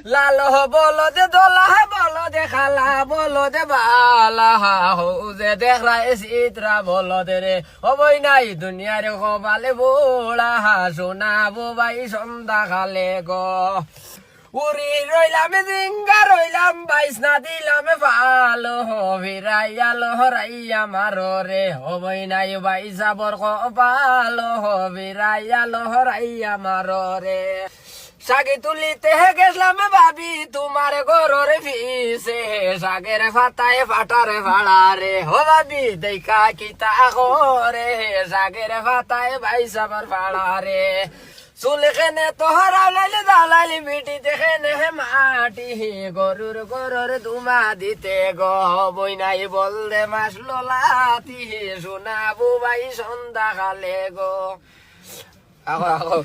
লালো বলো দে দোলা বলো দে খালা বলো দে বালা যে দেখরা চিত্রা বলো দে রে হবই নাই দুনিয়ারে কবালে বোড়া সোনা বাই সন্ধ্যা খালে গো উড়ি রইলাম জিঙ্গা রইলাম বাইস না দিলাম ভালো হবিরাইয়া লহরাইয়া মারো রে হবই নাই বাইসা বর কপালো হবিরাইয়া লহরাইয়া মারো রে সাগে তুলিতে গেছলাম ভাবি তোমার গরর ফিসে সাগের ফাটায় ফাটারে ফাড়া রে হো ভাবি দেখা কিতা করে সাগের ফাটায় বাইসাবার ফাড়া রে চুল খেনে তোহরা লাইলে দালাইলি মিটি দেখেনে হে মাটি গরুর গরুর দুমা দিতে গো বই নাই বল দে মাস লোলাতি শোনাবো ভাই সন্ধ্যা খালে গো আগো